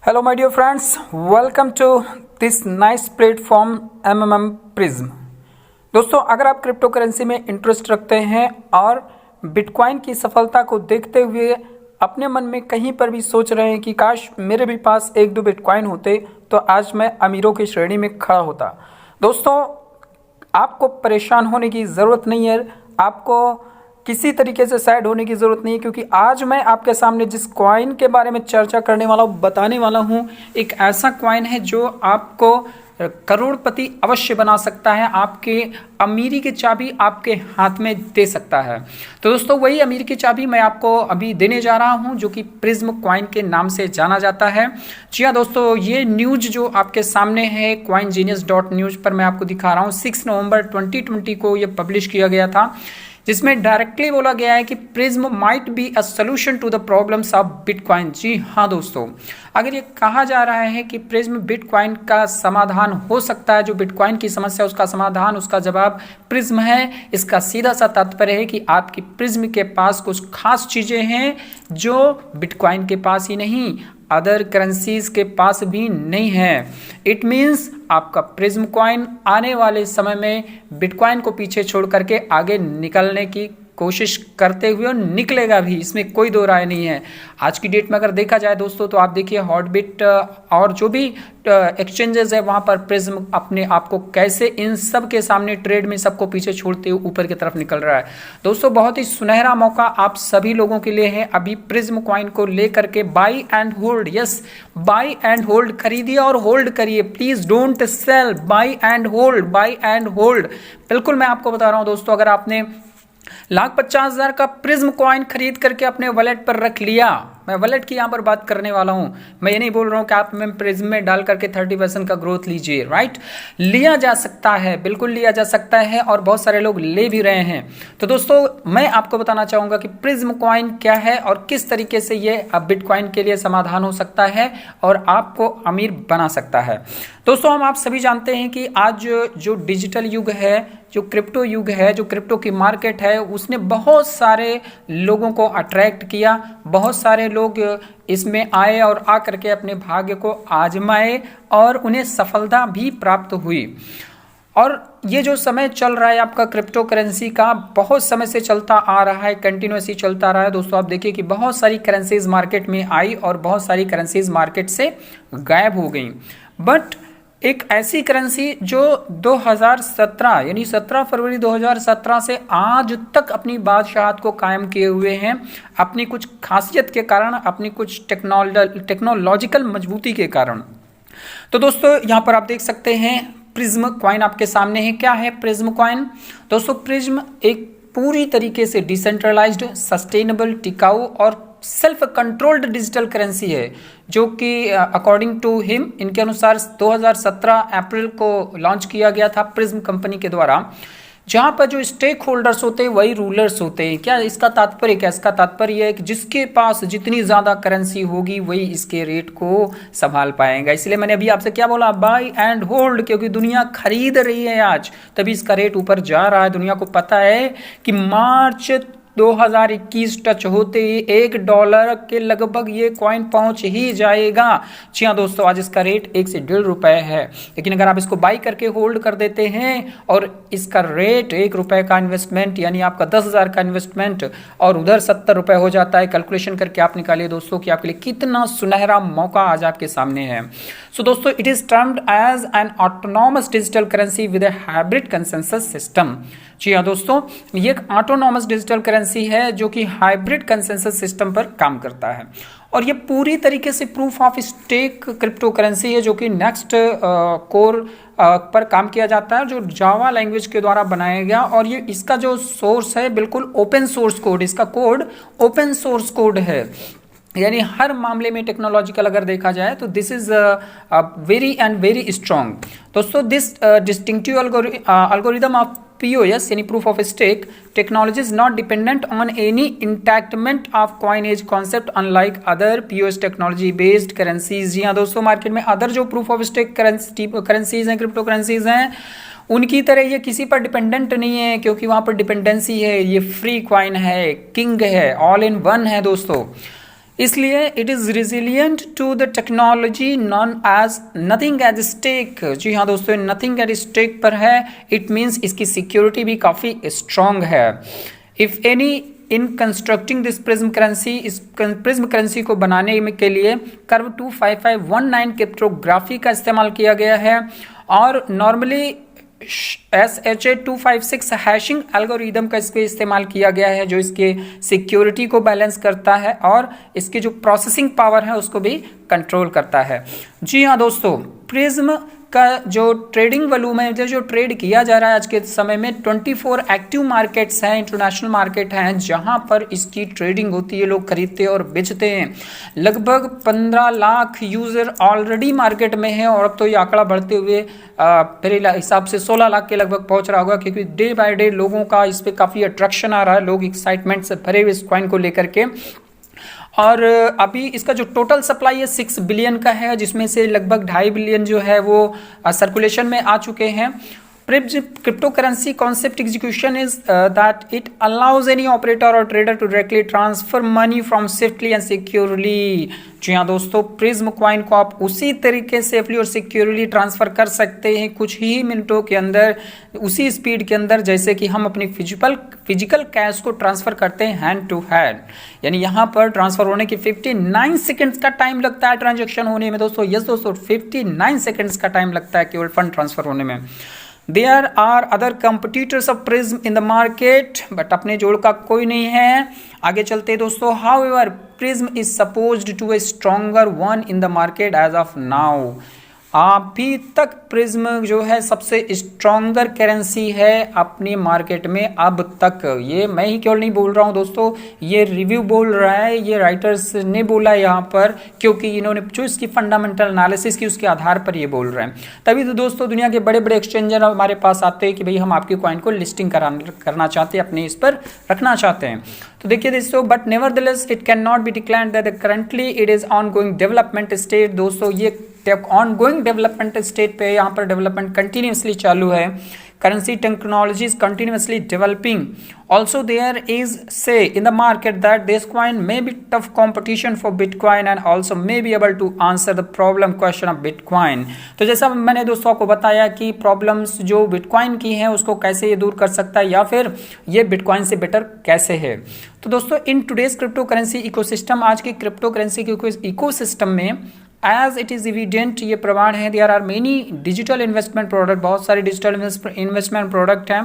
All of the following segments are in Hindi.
Hello, my dear friends. Welcome to this nice platform MMM Prism. दोस्तों, अगर आप क्रिप्टो करेंसी में इंटरेस्ट रखते हैं और बिटकॉइन की सफलता को देखते हुए अपने मन में कहीं पर भी सोच रहे हैं कि काश मेरे भी पास एक दो बिटकॉइन होते तो आज मैं अमीरों की श्रेणी में खड़ा होता। दोस्तों, आपको परेशान होने की ज़रूरत नहीं है, आपको किसी तरीके से सैड होने की ज़रूरत नहीं है, क्योंकि आज मैं आपके सामने जिस कॉइन के बारे में चर्चा करने वाला हूँ, बताने वाला हूँ, एक ऐसा कॉइन है जो आपको करोड़पति अवश्य बना सकता है, आपके अमीरी की चाबी आपके हाथ में दे सकता है। तो दोस्तों, वही अमीर की चाबी मैं आपको अभी देने जा रहा हूं, जो कि प्रिज्म कॉइन के नाम से जाना जाता है। जी हाँ दोस्तों, ये न्यूज जो आपके सामने है coingenius.news पर मैं आपको दिखा रहा हूँ। 6 नवंबर 2020 को ये पब्लिश किया गया था, जिसमें डायरेक्टली बोला गया है कि prism might be a solution to the problems of bitcoin. जी हाँ दोस्तों, अगर ये कहा जा रहा है कि प्रिज्म बिटकॉइन का समाधान हो सकता है, जो बिटकॉइन की समस्या उसका समाधान, उसका जवाब प्रिज्म है, इसका सीधा सा तात्पर्य है कि आपकी प्रिज्म के पास कुछ खास चीजें हैं जो बिटकॉइन के पास ही नहीं, अदर करेंसीज के पास भी नहीं है। इट मीन्स आपका प्रिज्म कॉइन आने वाले समय में बिटकॉइन को पीछे छोड़ करके आगे निकलने की कोशिश करते हुए और निकलेगा भी, इसमें कोई दो राय नहीं है। आज की डेट में अगर देखा जाए दोस्तों, तो आप देखिए हॉटबिट और जो भी एक्सचेंजेस है वहां पर प्रिज्म अपने आप को कैसे इन सब के सामने ट्रेड में सबको पीछे छोड़ते हुए ऊपर की तरफ निकल रहा है। दोस्तों, बहुत ही सुनहरा मौका आप सभी लोगों के लिए है। अभी प्रिज्म कॉइन को लेकर के by and hold, yes by and hold, खरीदिए और होल्ड करिए, please don't sell, by and hold, by and hold. बिल्कुल मैं आपको बता रहा हूं दोस्तों, अगर आपने 1,50,000 का प्रिज्म कॉइन खरीद करके अपने वॉलेट पर रख लिया, मैं वॉलेट की यहां पर बात करने वाला हूं, मैं ये नहीं बोल रहा हूं कि आप में प्रिज्म में डाल करके 30% का ग्रोथ लीजिए, राइट? लिया जा सकता है, बिल्कुल लिया जा सकता है और बहुत सारे लोग ले भी रहे हैं। तो दोस्तों, मैं आपको बताना चाहूंगा कि प्रिज्म कॉइन क्या है और किस तरीके से ये अब बिटकॉइन के लिए समाधान हो सकता है और आपको अमीर बना सकता है। दोस्तों, हम आप सभी जानते हैं कि आज जो डिजिटल युग है, जो क्रिप्टो युग है, जो क्रिप्टो की मार्केट है, उसने बहुत सारे लोगों को अट्रैक्ट किया, बहुत सारे लोग इसमें आए और आ करके अपने भाग्य को आजमाए और उन्हें सफलता भी प्राप्त हुई। और ये जो समय चल रहा है आपका क्रिप्टो करेंसी का, बहुत समय से चलता आ रहा है, कंटिन्यूसली चलता रहा है। दोस्तों, आप देखिए कि बहुत सारी करेंसीज मार्केट में आई और बहुत सारी करेंसीज मार्केट से गायब हो गई, बट एक ऐसी करेंसी जो 2017 यानी 17 फरवरी 2017 से आज तक अपनी बादशाहत को कायम किए हुए हैं, अपनी कुछ खासियत के कारण, अपनी कुछ टेक्नोलॉजिकल मजबूती के कारण। तो दोस्तों, यहां पर आप देख सकते हैं प्रिज्म कॉइन आपके सामने है। क्या है प्रिज्म कॉइन? दोस्तों, प्रिज्म एक पूरी तरीके से डिसेंट्रलाइज्ड, सस्टेनेबल, टिकाऊ और सेल्फ कंट्रोल्ड डिजिटल करेंसी है, जो कि अकॉर्डिंग टू हिम, इनके अनुसार 2017 अप्रैल को लॉन्च किया गया था प्रिज्म कंपनी के द्वारा, जहां पर जो स्टेक होल्डर्स होते हैं वही रूलर्स होते हैं। क्या इसका तात्पर्य? क्या इसका तात्पर्य है कि जिसके पास जितनी ज्यादा करेंसी होगी वही इसके रेट को संभाल पाएगा। इसलिए मैंने अभी आपसे क्या बोला, बाय एंड होल्ड, क्योंकि दुनिया खरीद रही है आज, तभी इसका रेट ऊपर जा रहा है। दुनिया को पता है कि मार्च 2021 टच होते ही $1 के लगभग ये कॉइन पहुंच ही जाएगा। जी हाँ दोस्तों, आज इसका रेट 1 से ₹1.5 है, लेकिन अगर आप इसको बाई करके होल्ड कर देते हैं और इसका रेट ₹1 का इन्वेस्टमेंट यानी आपका 10,000 का इन्वेस्टमेंट और उधर ₹70 हो जाता है, कैलकुलेशन करके आप निकालिए दोस्तों कि आपके लिए कितना सुनहरा मौका आज आपके सामने है। सो दोस्तों, it is termed as an autonomous digital currency with a hybrid consensus system. जी हाँ दोस्तों, ये एक ऑटोनॉमस डिजिटल करेंसी है जो कि हाइब्रिड कंसेंसस सिस्टम पर काम करता है, और ये पूरी तरीके से proof of stake cryptocurrency है, जो कि नेक्स्ट कोर पर काम किया जाता है, जो जावा लैंग्वेज के द्वारा बनाया गया। और ये इसका जो सोर्स है बिल्कुल ओपन सोर्स कोड, इसका कोड ओपन सोर्स कोड है, यानी हर मामले में टेक्नोलॉजिकल अगर देखा जाए तो this is very and very strong. दोस्तों, this distinctive algorithm of POS यानी proof of stake technology is not dependent on any enactment of coinage concept unlike other POS technology based currencies. जी हाँ दोस्तों, मार्केट में अदर जो प्रूफ ऑफ स्टेक करेंसीज हैं, क्रिप्टो करेंसीज हैं, उनकी तरह ये किसी पर डिपेंडेंट नहीं है, क्योंकि वहां पर डिपेंडेंसी है। ये फ्री कॉइन है, किंग है, ऑल इन वन है दोस्तों। इसलिए it is resilient to the technology known as nothing at stake. जी हाँ दोस्तों, नथिंग एट स्टेक पर है, इट मीन्स इसकी सिक्योरिटी भी काफ़ी स्ट्रॉन्ग है। If any in constructing this prism currency, इस प्रिज्म करेंसी को बनाने के लिए कर्व 25519 क्रिप्टोग्राफी का इस्तेमाल किया गया है और नॉर्मली SHA-256 हैशिंग एल्गोरिदम का इसके इस्तेमाल किया गया है, जो इसके सिक्योरिटी को बैलेंस करता है और इसकी जो प्रोसेसिंग पावर है उसको भी कंट्रोल करता है। जी हाँ दोस्तों, प्रिज्म का जो ट्रेडिंग वॉल्यूम है, जो ट्रेड किया जा रहा है आज के समय में, 24 एक्टिव मार्केट्स हैं, इंटरनेशनल मार्केट हैं, जहां पर इसकी ट्रेडिंग होती है, लोग खरीदते और बेचते हैं। लगभग 15 लाख यूज़र ऑलरेडी मार्केट में है और अब तो ये आंकड़ा बढ़ते हुए मेरे हिसाब से 16 लाख के लगभग पहुंच रहा होगा, क्योंकि डे बाय डे लोगों का इस पर काफ़ी अट्रैक्शन आ रहा है, लोग एक्साइटमेंट से भरे हुए इस कॉइन को लेकर के। और अभी इसका जो टोटल सप्लाई है 6 बिलियन का है, जिसमें से लगभग 2.5 बिलियन जो है वो सर्कुलेशन में आ चुके हैं। Cryptocurrency concept execution is that it allows any operator or trader to directly transfer money from safely and securely। जी हाँ दोस्तों, प्रिज्म कॉइन को आप उसी तरीके से सेफली और सिक्योरली ट्रांसफर कर सकते हैं कुछ ही मिनटों के अंदर, उसी स्पीड के अंदर जैसे कि हम अपनी फिजिकल कैश को ट्रांसफर करते हैं हैंड टू हैंड। यानी यहाँ पर ट्रांसफर होने की 59 सेकेंड्स का टाइम लगता है ट्रांजेक्शन होने में दोस्तों। यस दोस्तों, 59 सेकेंड्स का टाइम लगता है केवल फंड ट्रांसफर होने में। There are other competitors of Prism in the market, but अपने जोड़ का कोई नहीं है। आगे चलते दोस्तों, however Prism is supposed to a stronger one in the market as of now। अभी तक प्रिज्म जो है सबसे स्ट्रॉन्गर करेंसी है अपनी मार्केट में अब तक। ये मैं ही केवल नहीं बोल रहा हूँ दोस्तों, ये रिव्यू बोल रहा है, ये राइटर्स ने बोला है यहाँ पर, क्योंकि इन्होंने जो इसकी फंडामेंटल एनालिसिस की उसके आधार पर ये बोल रहे हैं। तभी तो दोस्तों दुनिया के बड़े बड़े एक्सचेंजर हमारे पास आते हैं कि भाई हम आपकी कॉइन को लिस्टिंग करना चाहते हैं, अपने इस पर रखना चाहते हैं। तो देखिए दोस्तों, but nevertheless it can not be declared that currently it is on going development state. दोस्तों ये ऑन गोइंग डेवलपमेंट स्टेट पे, यहाँ पर डेवलपमेंट कंटिन्यूसली चालू है। Currency technology is continuously developing. Also there is say in the market that this coin may be tough competition for bitcoin and also may be able to answer the problem question of bitcoin. तो जैसा मैंने दोस्तों आपको बताया कि प्रॉब्लम्स जो बिटकॉइन की हैं उसको कैसे ये दूर कर सकता है, या फिर ये बिटकॉइन से बेटर कैसे है। तो दोस्तों in today's cryptocurrency ecosystem, आज की क्रिप्टो करेंसी के इकोसिस्टम में एज इट इज़ एविडेंट, ये प्रमाण है, there are many digital investment product, बहुत सारे डिजिटल इन्वेस्टमेंट प्रोडक्ट हैं।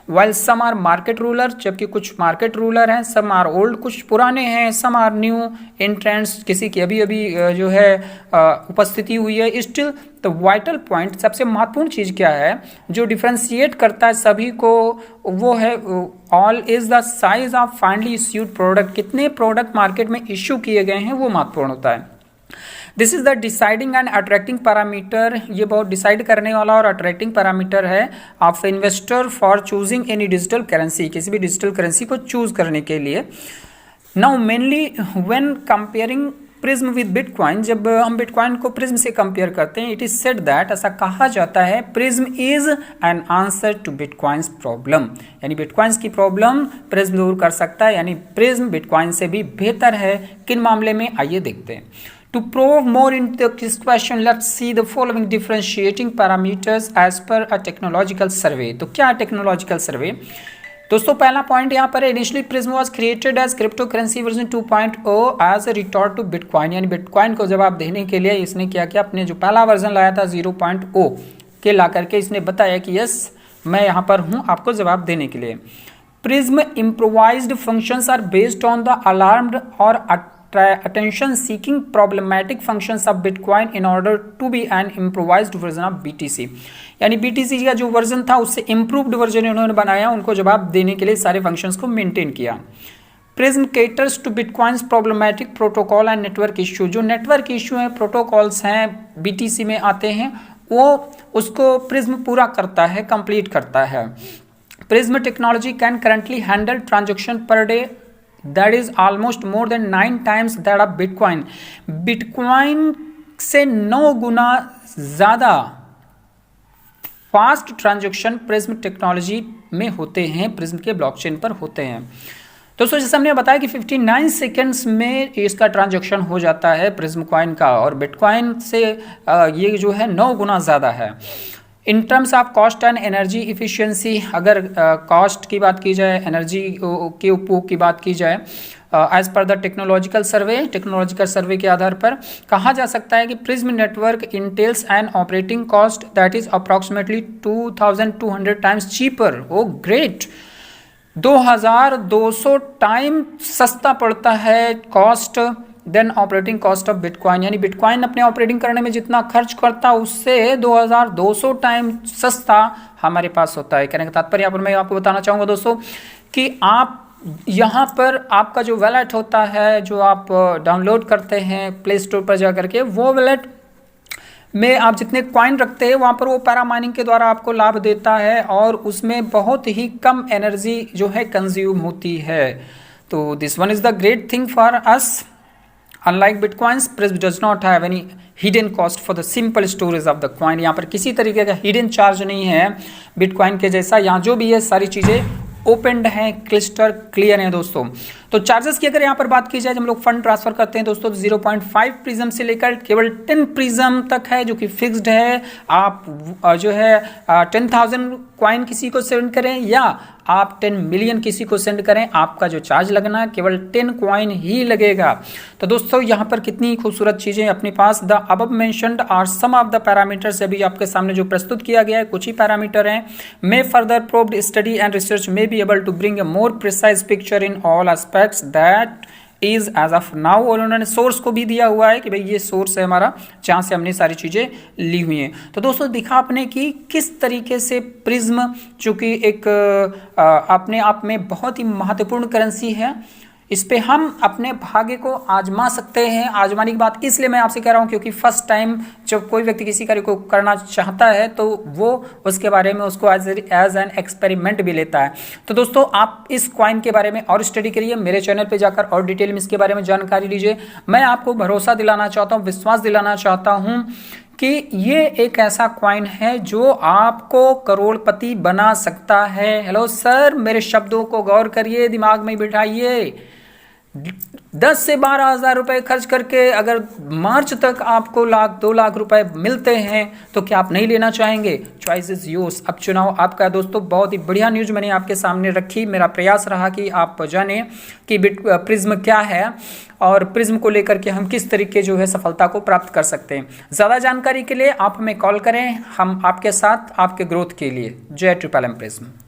While some are market ruler, जबकि कुछ मार्केट रूलर हैं, सम आर ओल्ड, कुछ पुराने हैं, some are new in trends, किसी की अभी अभी जो है उपस्थिति हुई है। स्टिल द वाइटल पॉइंट, सबसे महत्वपूर्ण चीज़ क्या है जो डिफ्रेंशिएट करता है सभी को, वो है all is the size of finally issued product. कितने प्रोडक्ट मार्केट में इश्यू किए गए हैं वो महत्वपूर्ण होता है। This is the deciding and attracting parameter, ये बहुत डिसाइड करने वाला और अट्रैक्टिंग पैरामीटर है of investor for choosing any digital currency, किसी भी डिजिटल करेंसी को चूज करने के लिए। Now mainly when comparing prism with bitcoin, जब हम बिटकॉइन को प्रिज्म से कंपेयर करते हैं, इट इज सेड दैट, ऐसा कहा जाता है, prism is an answer to bitcoins problem. यानी बिटकॉइंस की प्रॉब्लम प्रिज्म दूर कर सकता है, यानी प्रिज्म बिटकॉइन से भी बेहतर है। किन मामले में, आइए देखते हैं। To probe more into this question, let's see the following differentiating parameters as per a technological survey। तो क्या है टेक्नोलॉजिकल सर्वे दोस्तों? पहला पॉइंट यहाँ पर है, initially prism was created as crypto currency version 2.0 as a retort to bitcoin. यानी बिटकॉइन को जवाब देने के लिए इसने क्या किया, अपने जो पहला वर्जन लाया था 0.0 के ला करके इसने बताया कि यस मैं यहाँ पर हूँ आपको जवाब देने के लिए। Prism improvised functions are based on the alarmed और attention seeking problematic functions of Bitcoin in order to be an improvised version of BTC। यानी BTC का जो वर्जन था उससे इम्प्रूव्ड वर्जन इन्होंने बनाया, उनको जवाब देने के लिए सारे फंक्शंस को मेंटेन किया। Prism caters to bitcoins problematic protocol and network issue, जो नेटवर्क इश्यू हैं, प्रोटोकॉल्स हैं, BTC में आते हैं, वो उसको प्रिज्म पूरा करता है, कंप्लीट करता है। Prism technology can currently handle transaction per day that is almost more than 9 times that of Bitcoin। Bitcoin से 9 गुना ज़्यादा फास्ट ट्रांजैक्शन प्रिज्म टेक्नोलॉजी में होते हैं, प्रिज्म के ब्लॉकचेन पर होते हैं। दोस्तों जैसे हमने बताया कि 59 सेकेंड्स में इसका ट्रांजैक्शन हो जाता है प्रिज्म कॉइन का, और बिटकॉइन से ये जो है 9 गुना ज़्यादा है। In terms of cost and energy efficiency, अगर कॉस्ट की बात की जाए, एनर्जी के उपयोग की बात की जाए, एज पर द टेक्नोलॉजिकल सर्वे के आधार पर कहा जा सकता है कि prism network entails an operating cost that is approximately 2200 times cheaper. Oh great, 2200 time सस्ता पड़ता है cost than operating cost of bitcoin, यानी बिटकॉइन अपने ऑपरेटिंग करने में जितना खर्च करता है उससे 2200 टाइम सस्ता हमारे पास होता है। कहने का तात्पर्य यहाँ पर मैं आपको बताना चाहूँगा दोस्तों कि आप यहाँ पर आपका जो वैलेट होता है, जो आप डाउनलोड करते हैं प्ले स्टोर पर जा करके, वो वैलेट में आप जितने कॉइन रखते हैं वहाँ पर वो पैरामाइनिंग के द्वारा आपको लाभ देता है, और उसमें बहुत ही कम एनर्जी जो है कंज्यूम होती है। तो this one is the great thing for us. Unlike bitcoins, Prism does not have any hidden cost for the simple storage of the coin। यहाँ पर किसी तरीके का हिडन चार्ज नहीं है बिटकॉइन के जैसा। यहाँ जो भी है सारी चीज़ें ओपनड है, क्लिस्टर क्लियर है दोस्तों। तो चार्जेस की अगर यहाँ पर बात की जाए, जब हम लोग फंड ट्रांसफर करते हैं दोस्तों, तो 0.5 प्रिज्म से लेकर केवल 10 प्रिज्म तक है जो कि फिक्स्ड है। आप जो है 10,000 कॉइन किसी को सेंड करें या आप 10 मिलियन किसी को सेंड करें, आपका जो चार्ज लगना है केवल 10 कॉइन ही लगेगा। तो दोस्तों यहाँ पर कितनी खूबसूरत चीज़ें अपने पास। The above mentioned are some of the parameters, अभी आपके सामने जो प्रस्तुत किया गया है कुछ ही पैरामीटर हैं। May further probed study and research may be able to bring a more precise picture in all aspects that is as of now. और उन्होंने सोर्स को भी दिया हुआ है कि भाई ये सोर्स है हमारा जहाँ से हमने सारी चीज़ें ली हुई हैं। तो दोस्तों दिखा आपने कि किस तरीके से प्रिज्म, जो कि एक अपने आप में बहुत ही महत्वपूर्ण करेंसी है, इस पे हम अपने भाग्य को आजमा सकते हैं। आजमाने की बात इसलिए मैं आपसे कह रहा हूँ क्योंकि फर्स्ट टाइम जब कोई व्यक्ति किसी कार्य को करना चाहता है तो वो उसके बारे में उसको एज एन एक्सपेरिमेंट भी लेता है। तो दोस्तों आप इस कॉइन के बारे में और स्टडी करिए, मेरे चैनल पे जाकर और डिटेल में इसके बारे में जानकारी लीजिए। मैं आपको भरोसा दिलाना चाहता हूँ, विश्वास दिलाना चाहता हूँ कि ये एक ऐसा कॉइन है जो आपको करोड़पति बना सकता है। हेलो सर, मेरे शब्दों को गौर करिए, दिमाग में बिठाइए। 10 से 12 हज़ार रुपये खर्च करके अगर मार्च तक आपको 2 लाख रुपए मिलते हैं तो क्या आप नहीं लेना चाहेंगे? Choice is yours. अब चुनाव आपका दोस्तों। बहुत ही बढ़िया न्यूज मैंने आपके सामने रखी। मेरा प्रयास रहा कि आप जाने कि प्रिज्म क्या है और प्रिज्म को लेकर के हम किस तरीके जो है सफलता को प्राप्त कर सकते हैं। ज़्यादा जानकारी के लिए आप हमें कॉल करें, हम आपके साथ आपके ग्रोथ के लिए। जय ट्रिपल एम प्रिज्म।